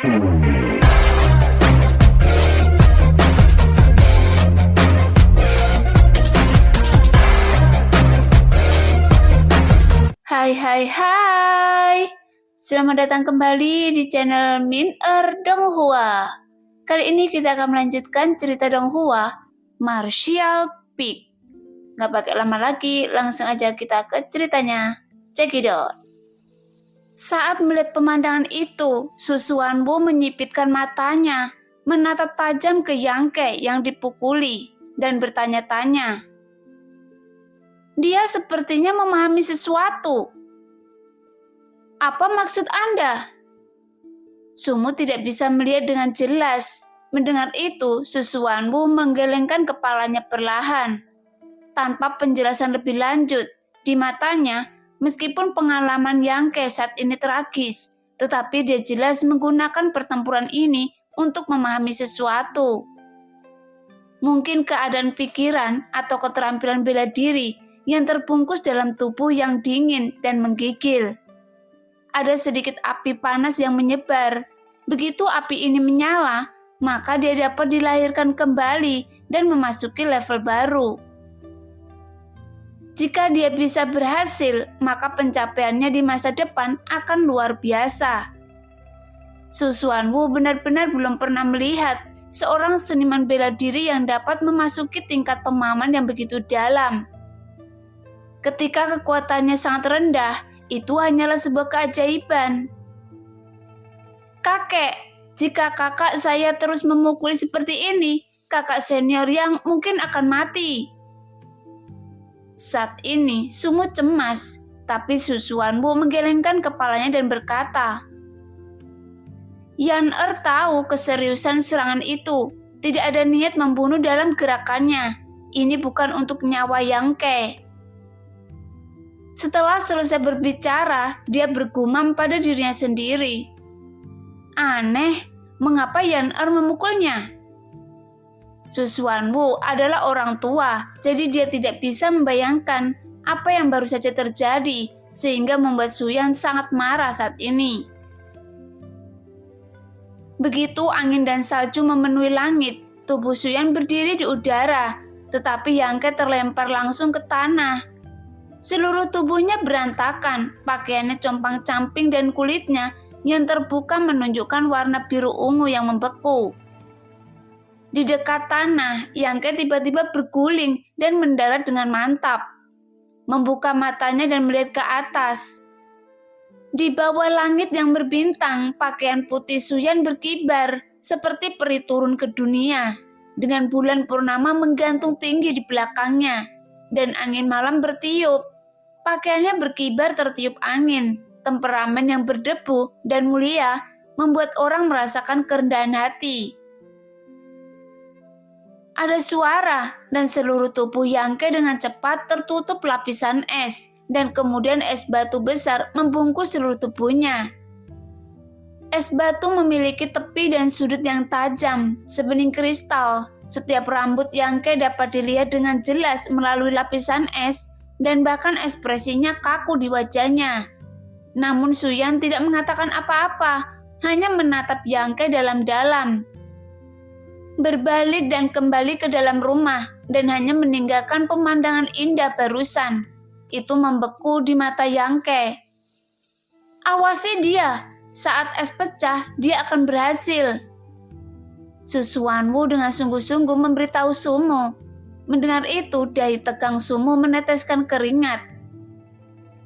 Hai. Selamat datang kembali di channel Min Donghua. Kali ini kita akan melanjutkan cerita Donghua, Martial Peak. Gak pakai lama lagi, langsung aja kita ke ceritanya. Check it out. Saat melihat pemandangan itu, Su Xuanwu menyipitkan matanya, menatap tajam ke Yang Ke yang dipukuli, dan bertanya-tanya. Dia sepertinya memahami sesuatu. Apa maksud Anda? Sumu tidak bisa melihat dengan jelas. Mendengar itu, Su Xuanwu menggelengkan kepalanya perlahan. Tanpa penjelasan lebih lanjut, di matanya, meskipun pengalaman Yang Ke saat ini tragis, tetapi dia jelas menggunakan pertempuran ini untuk memahami sesuatu. Mungkin keadaan pikiran atau keterampilan bela diri yang terbungkus dalam tubuh yang dingin dan menggigil. Ada sedikit api panas yang menyebar. Begitu api ini menyala, maka dia dapat dilahirkan kembali dan memasuki level baru. Jika dia bisa berhasil, maka pencapaiannya di masa depan akan luar biasa. Su Xuanwu benar-benar belum pernah melihat seorang seniman bela diri yang dapat memasuki tingkat pemahaman yang begitu dalam. Ketika kekuatannya sangat rendah, itu hanyalah sebuah keajaiban. Kakek, jika kakak saya terus memukuli seperti ini, kakak senior yang mungkin akan mati. Saat ini, Sumu cemas, tapi Su Xuanwu menggelengkan kepalanya dan berkata, Yan tahu keseriusan serangan itu. Tidak ada niat membunuh dalam gerakannya. Ini bukan untuk nyawa Yang Ke. Setelah selesai berbicara, dia bergumam pada dirinya sendiri. Aneh, mengapa Yan memukulnya? Su Xuanwu adalah orang tua, jadi dia tidak bisa membayangkan apa yang baru saja terjadi, sehingga membuat Su Yan sangat marah saat ini. Begitu angin dan salju memenuhi langit, tubuh Su Yan berdiri di udara, tetapi Yang Ke terlempar langsung ke tanah. Seluruh tubuhnya berantakan, pakaiannya compang-camping dan kulitnya yang terbuka menunjukkan warna biru ungu yang membeku. Di dekat tanah, Yang Ke tiba-tiba berguling dan mendarat dengan mantap. Membuka matanya dan melihat ke atas. Di bawah langit yang berbintang, pakaian putih Su Yan berkibar seperti peri turun ke dunia, dengan bulan purnama menggantung tinggi di belakangnya, dan angin malam bertiup. Pakaiannya berkibar tertiup angin, temperamen yang berdebu dan mulia membuat orang merasakan kerendahan hati. Ada suara dan seluruh tubuh Yang Ke dengan cepat tertutup lapisan es dan kemudian es batu besar membungkus seluruh tubuhnya. Es batu memiliki tepi dan sudut yang tajam, sebening kristal. Setiap rambut Yang Ke dapat dilihat dengan jelas melalui lapisan es dan bahkan ekspresinya kaku di wajahnya. Namun Su Yan tidak mengatakan apa-apa, hanya menatap Yang Ke dalam-dalam. Berbalik dan kembali ke dalam rumah dan hanya meninggalkan pemandangan indah barusan. Itu membeku di mata Yang Ke. Awasi dia, saat es pecah dia akan berhasil. Su Xuanwu dengan sungguh-sungguh memberitahu Sumu. Mendengar itu, dahi tegang Sumu meneteskan keringat.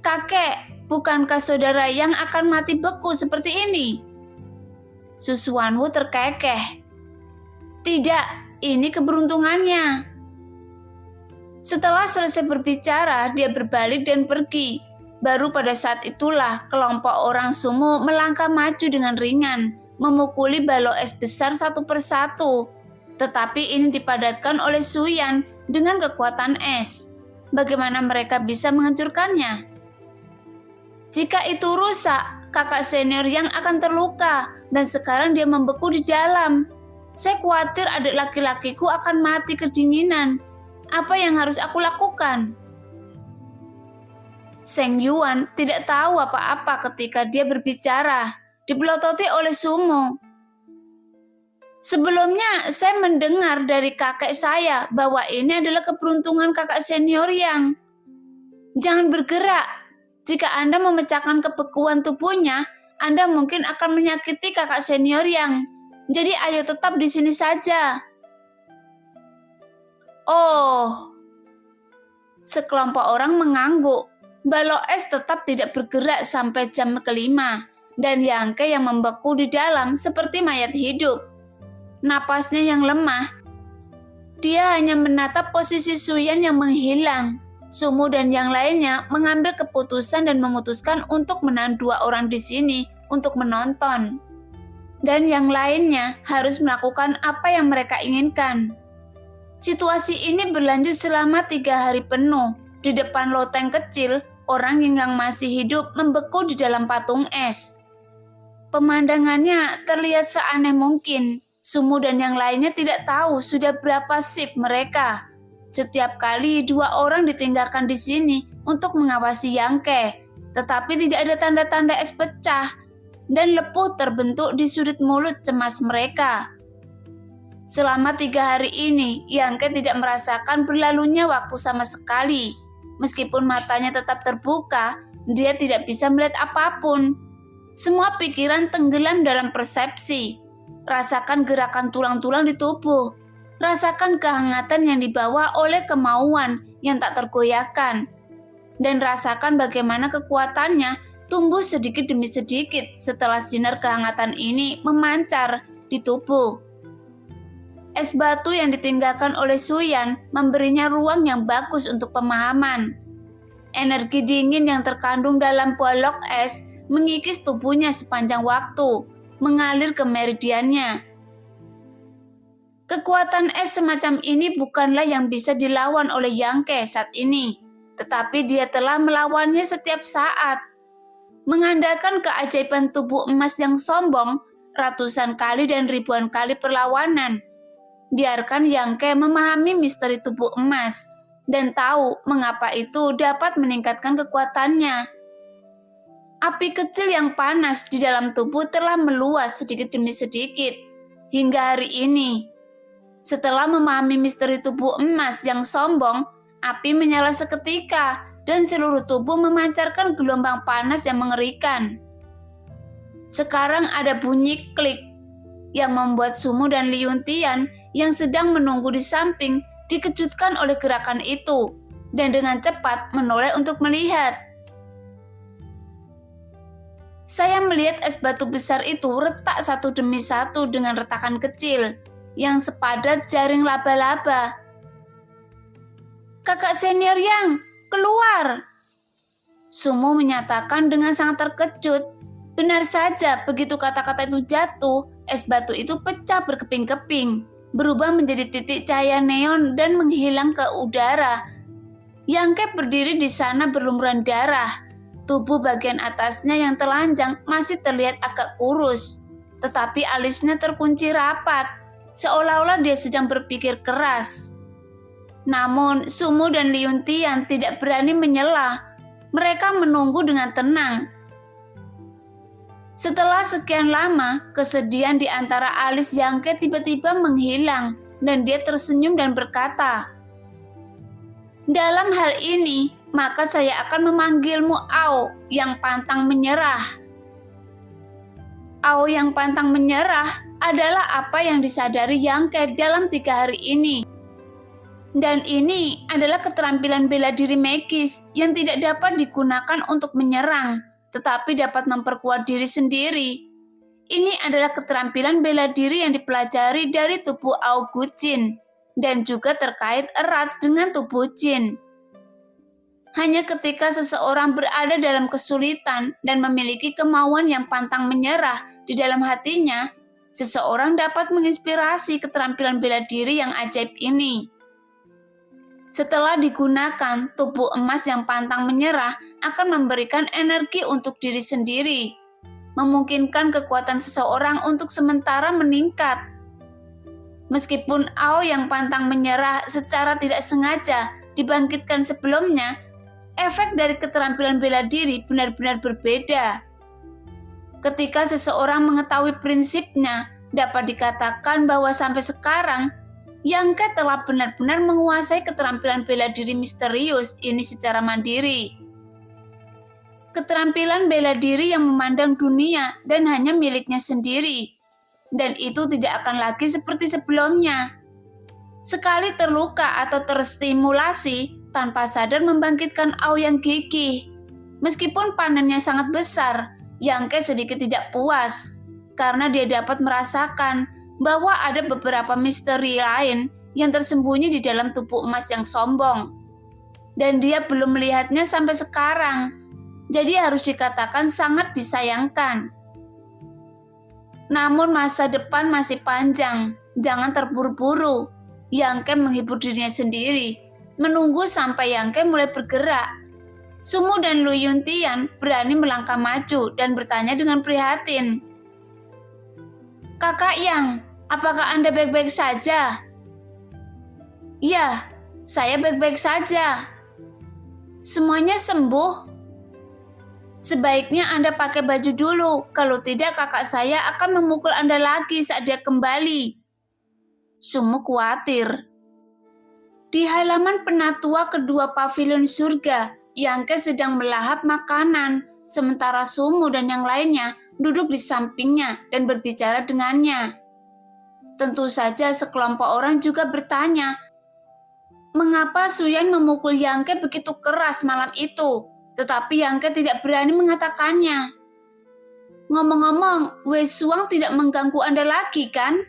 Kakek, bukankah saudara Yang akan mati beku seperti ini? Su Xuanwu terkekeh. Tidak, ini keberuntungannya. Setelah selesai berbicara, dia berbalik dan pergi. Baru pada saat itulah kelompok orang Sumu melangkah maju dengan ringan, memukuli balok es besar satu persatu. Tetapi ini dipadatkan oleh Su Yan dengan kekuatan es. Bagaimana mereka bisa menghancurkannya? Jika itu rusak, kakak senior Yang akan terluka dan sekarang dia membeku di dalam. Saya khawatir adik laki-lakiku akan mati kedinginan. Apa yang harus aku lakukan? Seng Yuan tidak tahu apa-apa ketika dia berbicara. dipelototi oleh Sumo. Sebelumnya saya mendengar dari kakek saya bahwa ini adalah keberuntungan kakak senior yang jangan bergerak. Jika Anda memecahkan kebekuan tubuhnya, Anda mungkin akan menyakiti kakak senior yang. Jadi ayo tetap di sini saja. Oh, sekelompok orang mengangguk. Balok es tetap tidak bergerak sampai jam kelima, dan Yangke yang membeku di dalam seperti mayat hidup. Napasnya yang lemah. Dia hanya menatap posisi Suyan yang menghilang. Sumu dan yang lainnya mengambil keputusan dan memutuskan untuk menahan 2 orang di sini untuk menonton. Dan yang lainnya harus melakukan apa yang mereka inginkan. Situasi ini berlanjut selama 3 hari penuh. Di depan loteng kecil, orang yang masih hidup membeku di dalam patung es. Pemandangannya terlihat seaneh mungkin. Sumu dan yang lainnya tidak tahu sudah berapa shift mereka. Setiap kali 2 orang ditinggalkan di sini untuk mengawasi Yangke, tetapi tidak ada tanda-tanda es pecah dan lepuh terbentuk di sudut mulut cemas mereka. Selama 3 hari ini, Yangke tidak merasakan berlalunya waktu sama sekali. Meskipun matanya tetap terbuka, dia tidak bisa melihat apapun. Semua pikiran tenggelam dalam persepsi. Rasakan gerakan tulang-tulang di tubuh. Rasakan kehangatan yang dibawa oleh kemauan yang tak tergoyahkan. Dan rasakan bagaimana kekuatannya tumbuh sedikit demi sedikit setelah sinar kehangatan ini memancar di tubuh. Es batu yang ditinggalkan oleh Suyan memberinya ruang yang bagus untuk pemahaman. Energi dingin yang terkandung dalam balok es mengikis tubuhnya sepanjang waktu, mengalir ke meridiannya. Kekuatan es semacam ini bukanlah yang bisa dilawan oleh Yangke saat ini, tetapi dia telah melawannya setiap saat. Mengandalkan keajaiban tubuh emas yang sombong, ratusan kali dan ribuan kali perlawanan. Biarkan Yangke memahami misteri tubuh emas dan tahu mengapa itu dapat meningkatkan kekuatannya. Api kecil yang panas di dalam tubuh telah meluas sedikit demi sedikit hingga hari ini. Setelah memahami misteri tubuh emas yang sombong, api menyala seketika dan seluruh tubuh memancarkan gelombang panas yang mengerikan. Sekarang ada bunyi klik yang membuat Sumu dan Liuntian yang sedang menunggu di samping dikejutkan oleh gerakan itu dan dengan cepat menoleh untuk melihat. Saya melihat es batu besar itu retak satu demi satu dengan retakan kecil yang sepadat jaring laba-laba. Kakak senior Yang, keluar! Sumo menyatakan dengan sangat terkejut. Benar saja, begitu kata-kata itu jatuh, es batu itu pecah berkeping-keping, berubah menjadi titik cahaya neon dan menghilang ke udara. Yangke berdiri di sana berlumuran darah. Tubuh bagian atasnya yang telanjang masih terlihat agak kurus, tetapi alisnya terkunci rapat, seolah-olah dia sedang berpikir keras. Namun, Sumu dan Liuntian tidak berani menyela. Mereka menunggu dengan tenang. Setelah sekian lama, kesedihan di antara alis Yangke tiba-tiba menghilang, dan dia tersenyum dan berkata, "Dalam hal ini, maka saya akan memanggilmu Ao yang pantang menyerah." Ao yang pantang menyerah adalah apa yang disadari Yangke dalam 3 hari ini. Dan ini adalah keterampilan bela diri magis yang tidak dapat digunakan untuk menyerang, tetapi dapat memperkuat diri sendiri. Ini adalah keterampilan bela diri yang dipelajari dari tubuh Ao Gucin dan juga terkait erat dengan tubuh Jin. Hanya ketika seseorang berada dalam kesulitan dan memiliki kemauan yang pantang menyerah di dalam hatinya, seseorang dapat menginspirasi keterampilan bela diri yang ajaib ini. Setelah digunakan, tubuh emas yang pantang menyerah akan memberikan energi untuk diri sendiri, memungkinkan kekuatan seseorang untuk sementara meningkat. Meskipun Ao yang pantang menyerah secara tidak sengaja dibangkitkan sebelumnya, efek dari keterampilan bela diri benar-benar berbeda. Ketika seseorang mengetahui prinsipnya, dapat dikatakan bahwa sampai sekarang, Yangke telah benar-benar menguasai keterampilan bela diri misterius ini secara mandiri. Keterampilan bela diri yang memandang dunia dan hanya miliknya sendiri. Dan itu tidak akan lagi seperti sebelumnya. Sekali terluka atau terstimulasi, tanpa sadar membangkitkan au yang gigih. Meskipun panennya sangat besar, Yangke sedikit tidak puas, karena dia dapat merasakan bahwa ada beberapa misteri lain yang tersembunyi di dalam tubuh emas yang sombong. Dan dia belum melihatnya sampai sekarang, jadi harus dikatakan sangat disayangkan. Namun masa depan masih panjang, jangan terburu-buru. Yangke menghibur dirinya sendiri, menunggu sampai Yangke mulai bergerak. Sumu dan Lu Yuntian berani melangkah maju dan bertanya dengan prihatin. "Kakak Yang, apakah Anda baik-baik saja?" "Ya, saya baik-baik saja." "Semuanya sembuh?" "Sebaiknya Anda pakai baju dulu, kalau tidak kakak saya akan memukul Anda lagi saat dia kembali." Sumu khawatir. Di halaman penatua kedua pavilion surga, Yangke sedang melahap makanan, sementara Sumu dan yang lainnya duduk di sampingnya dan berbicara dengannya. Tentu saja sekelompok orang juga bertanya, mengapa Suyan memukul Yangke begitu keras malam itu, tetapi Yangke tidak berani mengatakannya. "Ngomong-ngomong, Wei Suang tidak mengganggu Anda lagi, kan?"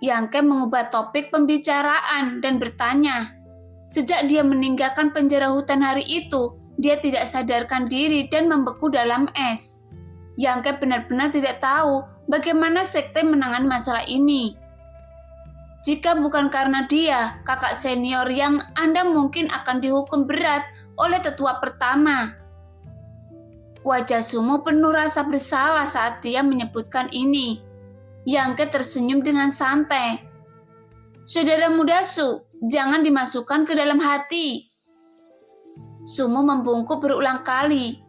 Yangke mengubah topik pembicaraan dan bertanya. Sejak dia meninggalkan penjara hutan hari itu, dia tidak sadarkan diri dan membeku dalam es. Yangke benar-benar tidak tahu bagaimana sekte menangani masalah ini. Jika bukan karena dia, kakak senior yang Anda mungkin akan dihukum berat oleh tetua pertama. Wajah Sumu penuh rasa bersalah saat dia menyebutkan ini. Yangke tersenyum dengan santai. "Saudara muda Su, jangan dimasukkan ke dalam hati." Sumu membungkuk berulang kali.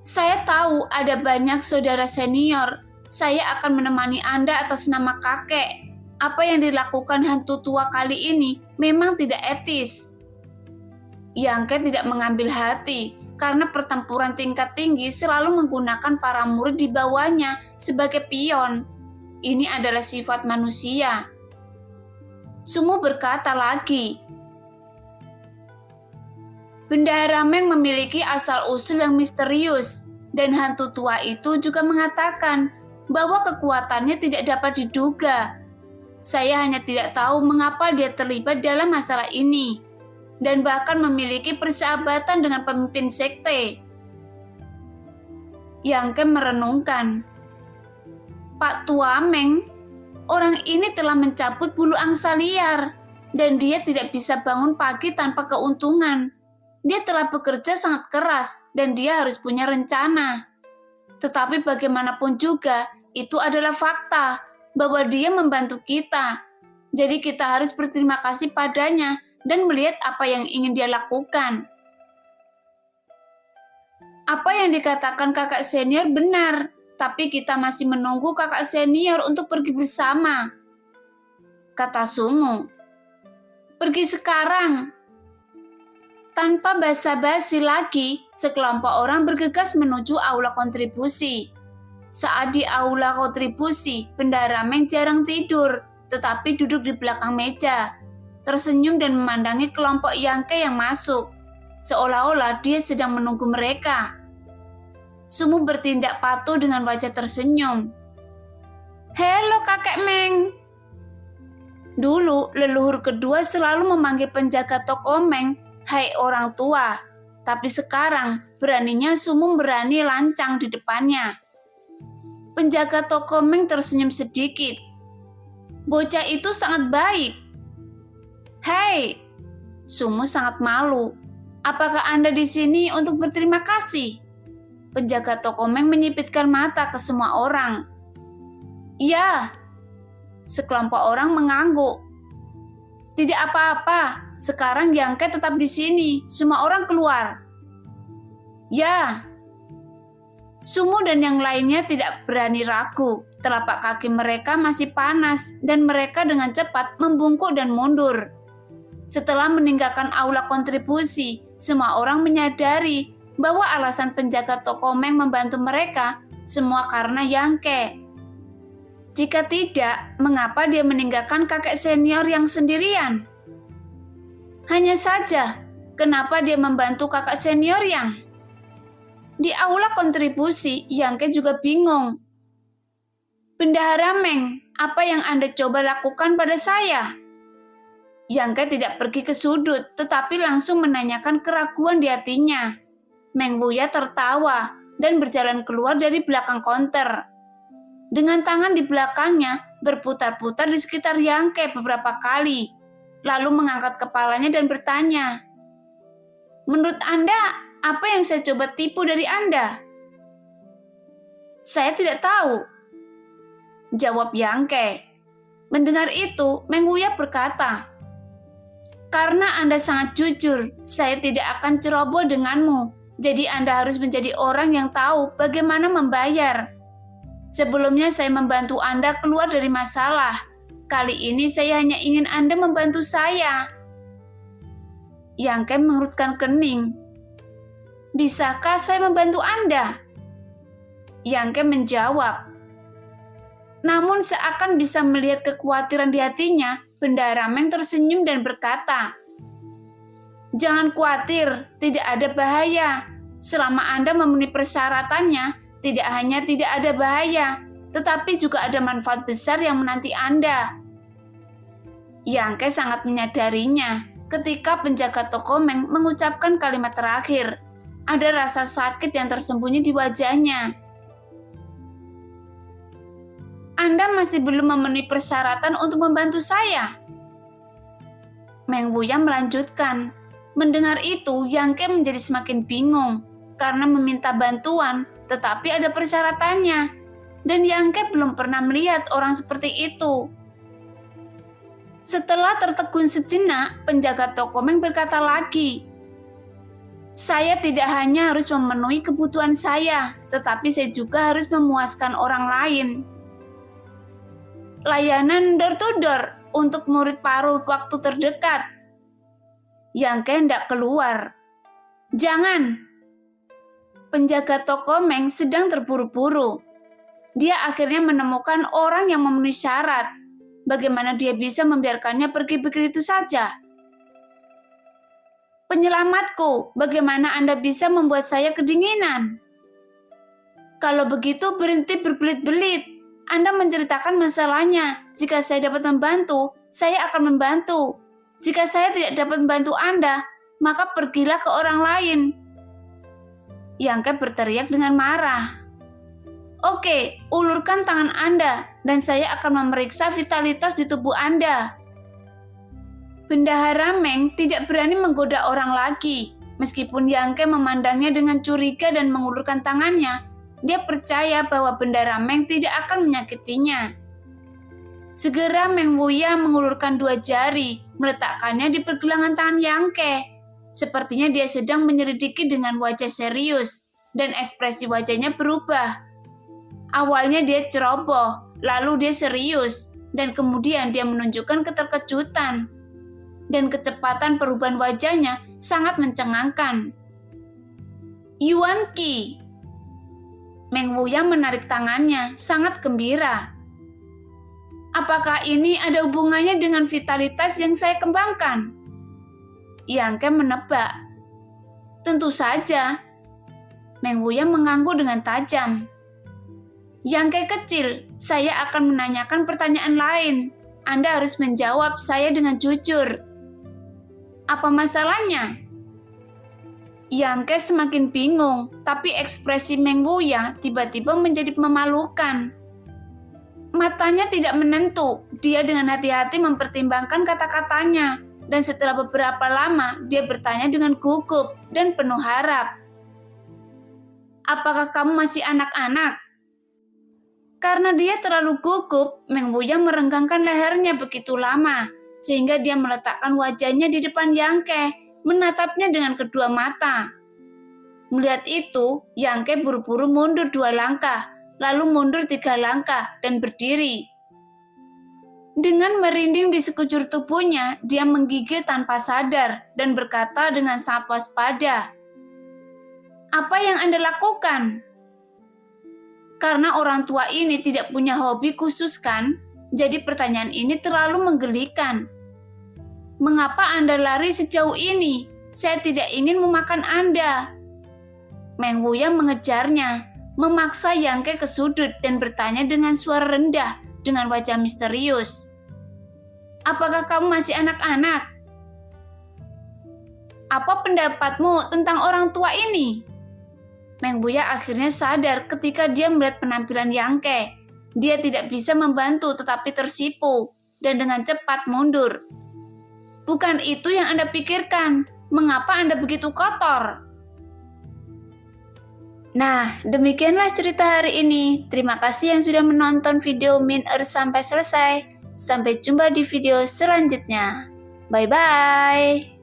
"Saya tahu ada banyak saudara senior. Saya akan menemani Anda atas nama kakek. Apa yang dilakukan hantu tua kali ini memang tidak etis." Yangke tidak mengambil hati, karena pertempuran tingkat tinggi selalu menggunakan para murid di bawahnya sebagai pion. Ini adalah sifat manusia. Sumu berkata lagi, "Bendahara Meng memiliki asal-usul yang misterius, dan hantu tua itu juga mengatakan bahwa kekuatannya tidak dapat diduga. Saya hanya tidak tahu mengapa dia terlibat dalam masalah ini, dan bahkan memiliki persahabatan dengan pemimpin sekte." Yangke merenungkan. "Pak Tua Meng, orang ini telah mencabut bulu angsa liar, dan dia tidak bisa bangun pagi tanpa keuntungan. Dia telah bekerja sangat keras, dan dia harus punya rencana. Tetapi bagaimanapun juga, itu adalah fakta, bahwa dia membantu kita. Jadi kita harus berterima kasih padanya, dan melihat apa yang ingin dia lakukan." "Apa yang dikatakan kakak senior benar, tapi kita masih menunggu kakak senior untuk pergi bersama," kata Sumu. "Pergi sekarang." Tanpa basa-basi lagi, sekelompok orang bergegas menuju aula kontribusi. Saat di aula kontribusi, Bendahara Meng jarang tidur, tetapi duduk di belakang meja, tersenyum dan memandangi kelompok Yangke yang masuk, seolah-olah dia sedang menunggu mereka. Sumu bertindak patuh dengan wajah tersenyum. "Halo kakek Meng." Dulu, leluhur kedua selalu memanggil penjaga toko Meng, "Hai orang tua." Tapi sekarang, beraninya Sumu berani lancang di depannya. Penjaga toko Meng tersenyum sedikit. "Bocah itu sangat baik." "Hei," Sumu sangat malu. "Apakah Anda di sini untuk berterima kasih?" Penjaga toko Meng menyipitkan mata ke semua orang. "Ya." Sekelompok orang mengangguk. "Tidak apa-apa, sekarang Yangke tetap di sini, semua orang keluar." "Ya." Sumu dan yang lainnya tidak berani ragu. Telapak kaki mereka masih panas dan mereka dengan cepat membungkuk dan mundur. Setelah meninggalkan aula kontribusi, semua orang menyadari bahwa alasan penjaga toko Meng membantu mereka semua karena Yangke. Jika tidak, mengapa dia meninggalkan kakek senior yang sendirian? Hanya saja, kenapa dia membantu kakak senior yang? Di aula kontribusi, Yangke juga bingung. Bendahara Meng, apa yang Anda coba lakukan pada saya? Yangke tidak pergi ke sudut, tetapi langsung menanyakan keraguan di hatinya. Meng Wuya tertawa dan berjalan keluar dari belakang konter. Dengan tangan di belakangnya, berputar-putar di sekitar Yangke beberapa kali, lalu mengangkat kepalanya dan bertanya, "Menurut Anda, apa yang saya coba tipu dari Anda?" "Saya tidak tahu," jawab Yangke. Mendengar itu, Meng Wuya berkata, "Karena Anda sangat jujur, saya tidak akan ceroboh denganmu. Jadi Anda harus menjadi orang yang tahu bagaimana membayar. Sebelumnya saya membantu Anda keluar dari masalah. Kali ini saya hanya ingin Anda membantu saya." Yangke mengerutkan kening. "Bisakah saya membantu Anda?" Yangke menjawab. Namun seakan bisa melihat kekhawatiran di hatinya, Bendahara Meng tersenyum dan berkata, "Jangan khawatir, tidak ada bahaya. Selama Anda memenuhi persyaratannya, tidak hanya tidak ada bahaya, tetapi juga ada manfaat besar yang menanti Anda." Yangke sangat menyadarinya ketika penjaga toko Meng mengucapkan kalimat terakhir. Ada rasa sakit yang tersembunyi di wajahnya. "Anda masih belum memenuhi persyaratan untuk membantu saya?" Meng Wuya melanjutkan. Mendengar itu, Yangke menjadi semakin bingung karena meminta bantuan, tetapi ada persyaratannya. Dan Yangke belum pernah melihat orang seperti itu. Setelah tertegun sejenak, penjaga toko Meng berkata lagi, "Saya tidak hanya harus memenuhi kebutuhan saya, tetapi saya juga harus memuaskan orang lain. Layanan door to door untuk murid paruh waktu terdekat." Yangke hendak keluar. "Jangan." Penjaga toko Meng sedang terburu-buru. Dia akhirnya menemukan orang yang memenuhi syarat. Bagaimana dia bisa membiarkannya pergi begitu saja? "Penyelamatku, bagaimana Anda bisa membuat saya kedinginan?" "Kalau begitu berhenti berbelit-belit. Anda menceritakan masalahnya. Jika saya dapat membantu, saya akan membantu. Jika saya tidak dapat membantu Anda, maka pergilah ke orang lain." Yangke berteriak dengan marah. "Oke, ulurkan tangan Anda, dan saya akan memeriksa vitalitas di tubuh Anda." Bendahara Meng tidak berani menggoda orang lagi. Meskipun Yangke memandangnya dengan curiga dan mengulurkan tangannya, dia percaya bahwa Bendahara Meng tidak akan menyakitinya. Segera Meng Wuya mengulurkan 2 jari, meletakkannya di pergelangan tangan Yangke. Sepertinya dia sedang menyelidiki dengan wajah serius, dan ekspresi wajahnya berubah. Awalnya dia ceroboh, lalu dia serius, dan kemudian dia menunjukkan keterkejutan. Dan kecepatan perubahan wajahnya sangat mencengangkan. "Yuan Qi." Meng Wuya menarik tangannya, sangat gembira. "Apakah ini ada hubungannya dengan vitalitas yang saya kembangkan?" Yangke menebak. "Tentu saja." Meng Wuya mengangguk dengan tajam. "Yangke kecil, saya akan menanyakan pertanyaan lain. Anda harus menjawab saya dengan jujur. Apa masalahnya?" Yangke semakin bingung, tapi ekspresi Meng Wuya tiba-tiba menjadi memalukan. Matanya tidak menentu, dia dengan hati-hati mempertimbangkan kata-katanya, dan setelah beberapa lama dia bertanya dengan gugup dan penuh harap. "Apakah kamu masih anak-anak?" Karena dia terlalu gugup, Meng Wuya merenggangkan lehernya begitu lama, sehingga dia meletakkan wajahnya di depan Yangke, menatapnya dengan kedua mata. Melihat itu, Yangke buru-buru mundur 2 langkah, lalu mundur 3 langkah dan berdiri. Dengan merinding di sekujur tubuhnya, dia menggigil tanpa sadar dan berkata dengan sangat waspada, "Apa yang Anda lakukan?" Karena orang tua ini tidak punya hobi khusus kan, jadi pertanyaan ini terlalu menggelikan. "Mengapa Anda lari sejauh ini? Saya tidak ingin memakan Anda." Meng Wuyang mengejarnya, memaksa Yangke ke sudut dan bertanya dengan suara rendah dengan wajah misterius. "Apakah kamu masih anak-anak? Apa pendapatmu tentang orang tua ini?" Meng Wuyang akhirnya sadar ketika dia melihat penampilan Yangke. Dia tidak bisa membantu tetapi tersipu dan dengan cepat mundur. "Bukan itu yang Anda pikirkan. Mengapa Anda begitu kotor?" Nah, demikianlah cerita hari ini. Terima kasih yang sudah menonton video Min Earth sampai selesai. Sampai jumpa di video selanjutnya. Bye-bye.